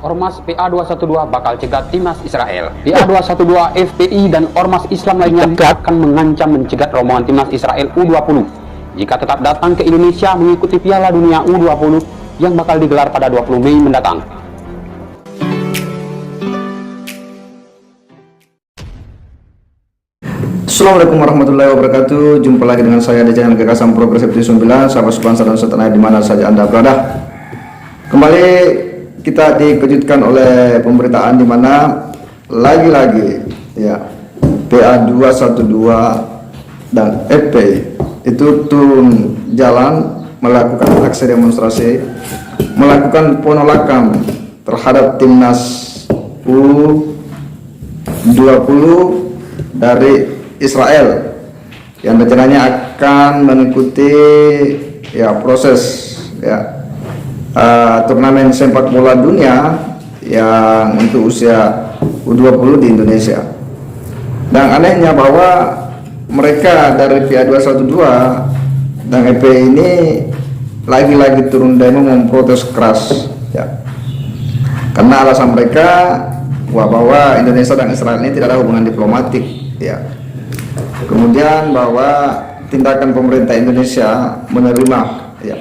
Ormas PA212 bakal cegat timnas Israel. PA212, FPI, dan ormas Islam lainnya akan mengancam mencegat rombongan timnas Israel U20 jika tetap datang ke Indonesia mengikuti Piala Dunia U20 yang bakal digelar pada 20 Mei mendatang. Assalamualaikum warahmatullahi wabarakatuh. Jumpa lagi dengan saya di channel Gagasan Progresif 9, sahabat sebangsa dan setanah di mana saja Anda berada. Kembali kita dikejutkan oleh pemberitaan di mana lagi-lagi ya PA212 dan FPI itu turun jalan melakukan aksi demonstrasi, melakukan penolakan terhadap timnas U20 dari Israel yang rencananya akan mengikuti ya proses ya turnamen sepak bola dunia yang untuk usia U20 di Indonesia. Dan anehnya bahwa mereka dari PA212 dan FPI ini lagi-lagi turun demo memprotes keras ya. Karena alasan mereka bahwa Indonesia dan Israel ini tidak ada hubungan diplomatik ya. Kemudian bahwa tindakan pemerintah Indonesia menerima ya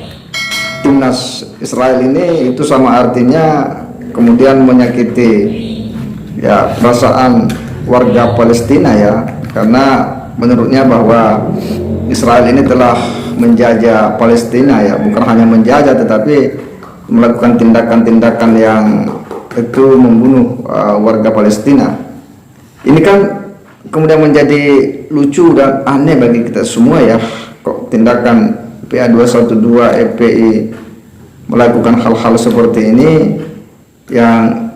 timnas Israel ini itu sama artinya kemudian menyakiti ya perasaan warga Palestina ya, karena menurutnya bahwa Israel ini telah menjajah Palestina ya, bukan hanya menjajah tetapi melakukan tindakan-tindakan yang itu membunuh warga Palestina. Ini kan kemudian menjadi lucu dan aneh bagi kita semua ya, kok tindakan PA212 FPI melakukan hal-hal seperti ini yang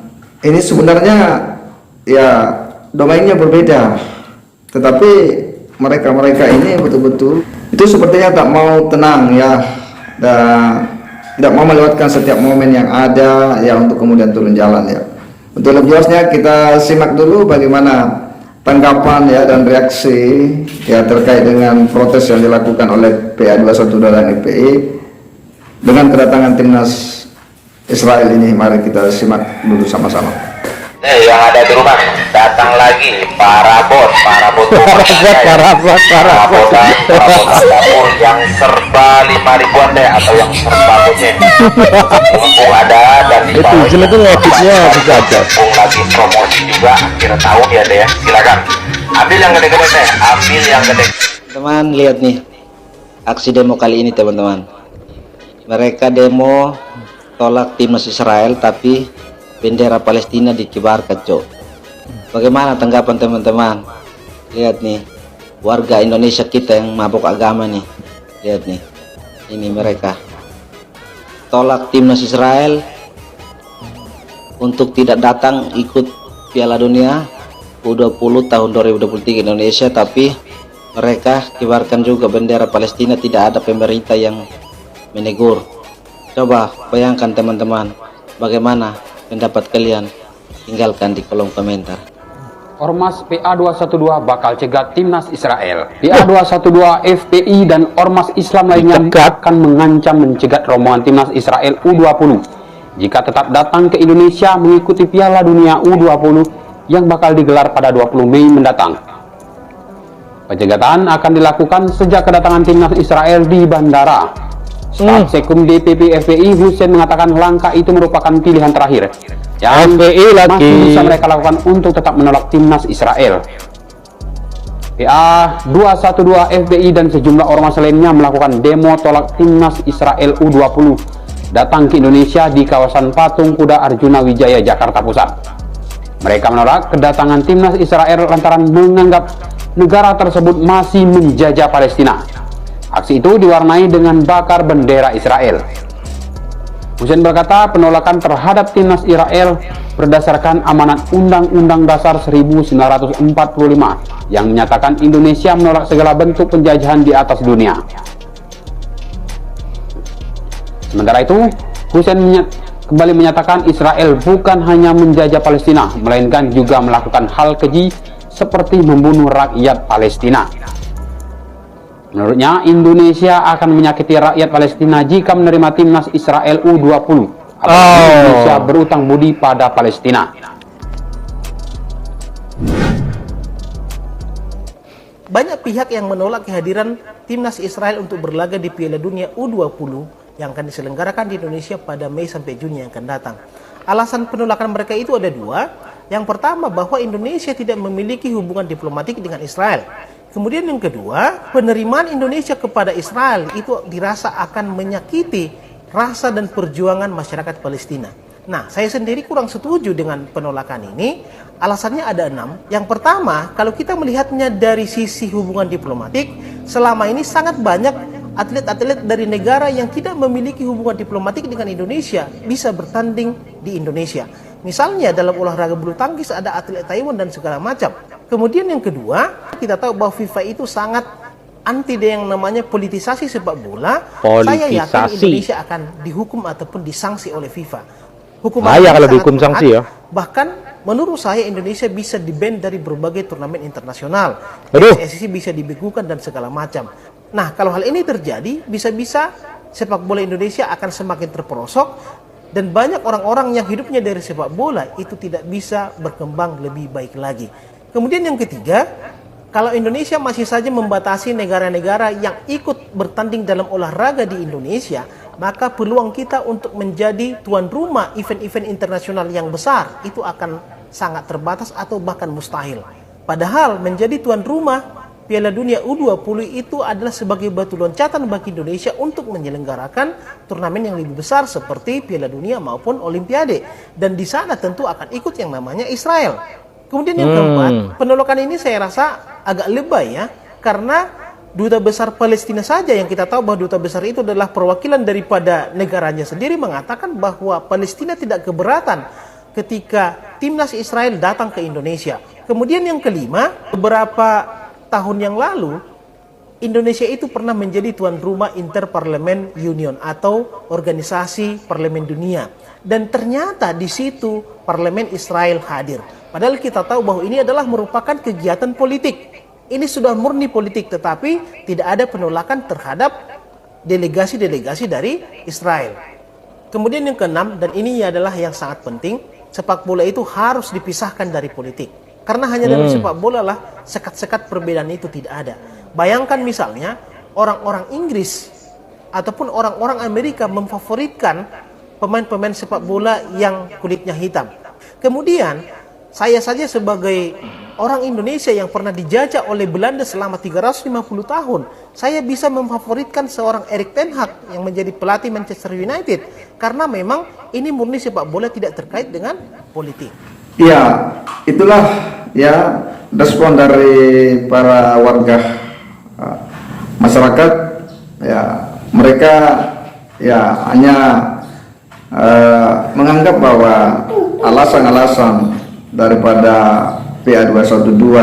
ini sebenarnya ya domainnya berbeda, tetapi mereka ini betul-betul itu sepertinya tak mau tenang ya, dan tidak mau melewatkan setiap momen yang ada ya untuk kemudian turun jalan ya. Untuk lebih jelasnya kita simak dulu bagaimana tanggapan ya dan reaksi ya terkait dengan protes yang dilakukan oleh PA212 dan FPI dengan kedatangan timnas Israel ini. Mari kita simak dulu sama-sama. Yang ada di rumah datang lagi para bot dapur yang serba 5.000-an deh, atau yang serba botnya mumpung ada dan di bawah itu lagi promosi juga akhir tahun ya deh ya. Silakan ambil yang gede-gede deh, ambil yang gede. Teman, lihat nih aksi demo kali ini teman-teman. Mereka demo tolak timnas Israel tapi bendera Palestina dikibarkan, cok. Bagaimana tanggapan teman-teman? Lihat nih, warga Indonesia kita yang mabuk agama nih. Lihat nih, ini mereka tolak timnas Israel untuk tidak datang ikut Piala Dunia U20 tahun 2023 Indonesia, tapi mereka kibarkan juga bendera Palestina. Tidak ada pemerintah yang menegur. Coba bayangkan teman-teman, bagaimana pendapat kalian? Tinggalkan di kolom komentar. Ormas PA212 bakal cegat timnas Israel. PA212, FPI, dan ormas Islam lainnya akan mengancam mencegat rombongan timnas Israel U20 jika tetap datang ke Indonesia mengikuti Piala Dunia U20 yang bakal digelar pada 20 Mei mendatang. Pencegatan akan dilakukan sejak kedatangan timnas Israel di bandara. Staf Sekum DPP FPI Hussein mengatakan langkah itu merupakan pilihan terakhir yang masih bisa mereka lakukan untuk tetap menolak timnas Israel. PA212 FPI dan sejumlah ormas lainnya melakukan demo tolak timnas Israel U20 datang ke Indonesia di kawasan Patung Kuda Arjuna Wijaya, Jakarta Pusat. Mereka menolak kedatangan timnas Israel lantaran menganggap negara tersebut masih menjajah Palestina. Aksi itu diwarnai dengan bakar bendera Israel. Hussein berkata penolakan terhadap timnas Israel berdasarkan amanat Undang-Undang Dasar 1945 yang menyatakan Indonesia menolak segala bentuk penjajahan di atas dunia. Sementara itu, Hussein kembali menyatakan Israel bukan hanya menjajah Palestina, melainkan juga melakukan hal keji seperti membunuh rakyat Palestina. Menurutnya, Indonesia akan menyakiti rakyat Palestina jika menerima timnas Israel U20 apalagi Indonesia berutang budi pada Palestina. Banyak pihak yang menolak kehadiran timnas Israel untuk berlaga di Piala Dunia U20 yang akan diselenggarakan di Indonesia pada Mei sampai Juni yang akan datang. Alasan penolakan mereka itu ada dua. Yang pertama, bahwa Indonesia tidak memiliki hubungan diplomatik dengan Israel. Kemudian yang kedua, penerimaan Indonesia kepada Israel itu dirasa akan menyakiti rasa dan perjuangan masyarakat Palestina. Nah, saya sendiri kurang setuju dengan penolakan ini. Alasannya ada 6. Yang pertama, kalau kita melihatnya dari sisi hubungan diplomatik, selama ini sangat banyak atlet-atlet dari negara yang tidak memiliki hubungan diplomatik dengan Indonesia bisa bertanding di Indonesia. Misalnya dalam olahraga bulu tangkis ada atlet Taiwan dan segala macam. Kemudian yang kedua, kita tahu bahwa FIFA itu sangat anti yang namanya politisasi sepak bola. Saya yakin Indonesia akan dihukum ataupun disanksi oleh FIFA. Hukuman kalau dihukum sanksi ya. Bahkan menurut saya Indonesia bisa di-ban dari berbagai turnamen internasional. PSSI bisa dibekukan dan segala macam. Nah, kalau hal ini terjadi, bisa-bisa sepak bola Indonesia akan semakin terperosok dan banyak orang-orang yang hidupnya dari sepak bola itu tidak bisa berkembang lebih baik lagi. Kemudian yang ketiga, kalau Indonesia masih saja membatasi negara-negara yang ikut bertanding dalam olahraga di Indonesia, maka peluang kita untuk menjadi tuan rumah event-event internasional yang besar itu akan sangat terbatas atau bahkan mustahil. Padahal menjadi tuan rumah Piala Dunia U20 itu adalah sebagai batu loncatan bagi Indonesia untuk menyelenggarakan turnamen yang lebih besar seperti Piala Dunia maupun Olimpiade. Dan di sana tentu akan ikut yang namanya Israel. Kemudian yang keempat, penolakan ini saya rasa agak lebay ya, karena Duta Besar Palestina saja yang kita tahu bahwa Duta Besar itu adalah perwakilan daripada negaranya sendiri mengatakan bahwa Palestina tidak keberatan ketika timnas Israel datang ke Indonesia. Kemudian yang kelima, beberapa tahun yang lalu Indonesia itu pernah menjadi tuan rumah Interparliament Union atau organisasi parlemen dunia, dan ternyata di situ parlemen Israel hadir. Padahal kita tahu bahwa ini adalah merupakan kegiatan politik. Ini sudah murni politik, tetapi tidak ada penolakan terhadap delegasi-delegasi dari Israel. Kemudian yang keenam, dan ini adalah yang sangat penting, sepak bola itu harus dipisahkan dari politik. Karena hanya dalam sepak bola lah sekat-sekat perbedaan itu tidak ada. Bayangkan misalnya orang-orang Inggris ataupun orang-orang Amerika memfavoritkan pemain-pemain sepak bola yang kulitnya hitam. Kemudian saya saja sebagai orang Indonesia yang pernah dijajah oleh Belanda selama 350 tahun, saya bisa memfavoritkan seorang Erik ten Hag yang menjadi pelatih Manchester United. Karena memang ini murni sepak bola, tidak terkait dengan politik. Ya, itulah ya respon dari para warga masyarakat. Ya, mereka ya hanya menganggap bahwa alasan-alasan daripada PA212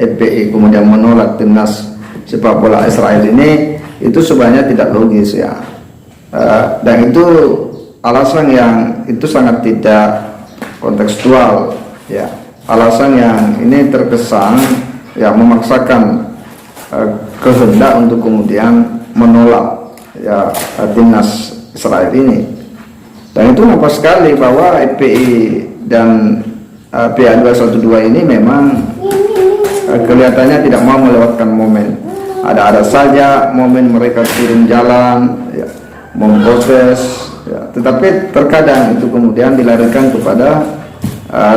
FPI kemudian menolak timnas sepak bola Israel ini itu sebenarnya tidak logis ya, dan itu alasan yang itu sangat tidak kontekstual ya, alasan yang ini terkesan ya memaksakan kehendak untuk kemudian menolak ya timnas Israel ini. Dan itu nampak sekali bahwa FPI dan PA212 ini memang kelihatannya tidak mau melewatkan momen. Ada saja momen mereka turun jalan ya, memprotes ya, tetapi terkadang itu kemudian dilarikan kepada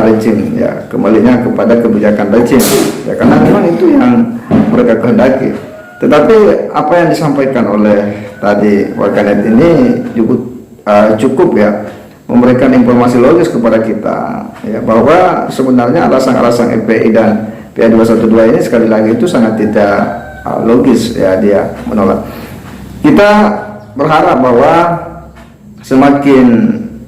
rejim ya, kembalinya kepada kebijakan rejim ya, karena memang itu yang mereka kehendaki. Tetapi apa yang disampaikan oleh tadi warganet ini cukup ya memberikan informasi logis kepada kita ya, bahwa sebenarnya alasan-alasan FPI dan PA212 ini sekali lagi itu sangat tidak logis ya, dia menolak. Kita berharap bahwa semakin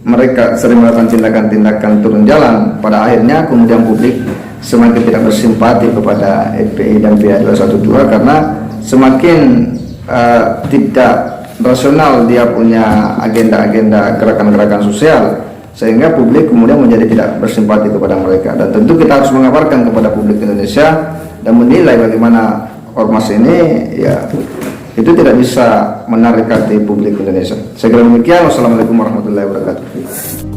mereka sering melakukan tindakan-tindakan turun jalan, pada akhirnya kemudian publik semakin tidak bersimpati kepada FPI dan PA212 karena semakin tidak rasional dia punya agenda-agenda gerakan-gerakan sosial, sehingga publik kemudian menjadi tidak bersimpati kepada mereka. Dan tentu kita harus mengabarkan kepada publik Indonesia dan menilai bagaimana ormas ini ya itu tidak bisa menarik hati publik Indonesia. Saya kira demikian. Wassalamualaikum warahmatullahi wabarakatuh.